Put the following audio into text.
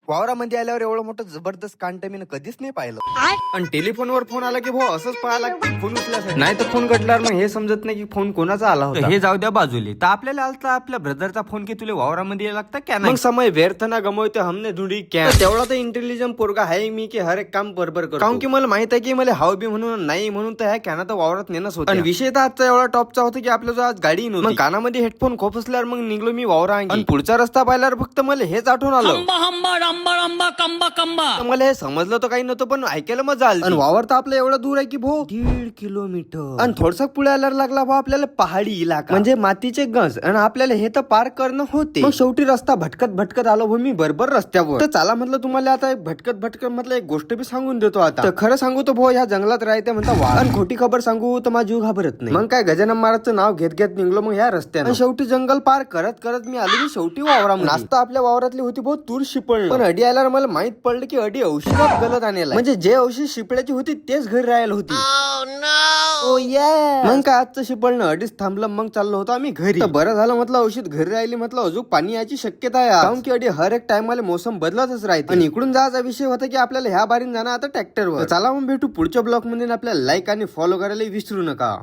वावरामध्ये आल्यावर एवढं मोठं जबरदस्त कांट मी कधीच नाही पाहिलं. आणि टेलिफोनवर फोन आला की भाऊ असंच पाहायला लागते फोन उचल्यासाठी, नाही तर फोन कटल्यावर मग हे समजत नाही की फोन कोणाचा आला होता. हे जाऊ द्या बाजूले. तर आपल्याला आलता आपल्या ब्रदरचा फोन की तुला वावरामध्ये यायला लागतं क्या नाही. मग समय व्यर्थ ना गमवते हमने धुडी क्या. तेवढा तर इंटेलिजंट पोरगा आहे मी की हर एक काम बरोबर करतो. कारण की मला माहित आहे की मला हाव बी म्हणून नाही म्हणून तर ह्या कॅना तर वावरात नेणंच होतं. आणि विषय तर आजचा एवढा टॉपचा होता की आपल्या जो आज गाडी नव्हती. मग कानामध्ये हेडफोन खोपसल्यावर मग निघलो मी वावरांगी. आणि पुढचा रस्ता पाहिल्यावर फक्त मला हेच आठवून आलं, मला हे समजलं तर काही नव्हतं पण ऐकायला मजा आली. आणि वावर तर आपलं एवढं दूर आहे की भाऊ 1.5 किलोमीटर. आणि थोडसा पुढे आल्यावर लागला भाऊ आपल्याला पहाडी इलाका म्हणजे मातीचे गंज. आणि आपल्याला हे तर पार करणं होते. मग शेवटी रस्ता भटकत भटकत आलो भाऊ मी बरोबर रस्त्यावर. तर चला म्हटलं तुम्हाला आता भटकत भटकत म्हटलं एक गोष्ट बी सांगून देतो आता. तर खरं सांगू तो भाऊ ह्या जंगलात राहते म्हणता वाघ. आणि खोटी खबर सांगू तर माझा जीव घाबरत नाही. मग काय गजानन महाराजचं नाव घेत घेत निघलो मग ह्या रस्त्याने. शेवटी जंगल पार करत करत मी आलो मी शेवटी वावरामध्ये. नाश्ता आपल्या वावरातली होती भाऊ तूर शिपळ. पण अडी आल्यावर मला माहित पडलं की अडी औषधात गलत आणला. म्हणजे जे औषध शिपळ्याची होती तेच घरी राहायला होती. मग काय आजचं शिपळणं अडीच थांबलं. मग चाललो होतो आम्ही घरी. बरं झालं म्हटलं औषध घरी राहिली म्हटलं अजून पाणी यायची शक्यता आहे. कारण की अडी हर एक टायमाला मोसम बदलतच राहते. आणि इकडून जायचा विषय होता की आपल्याला ह्या बारीन जाणं आता ट्रॅक्टरवर. चला मग भेटू पुढच्या ब्लॉग मध्ये. आपल्याला लाईक आणि फॉलो करायला विसरू नका.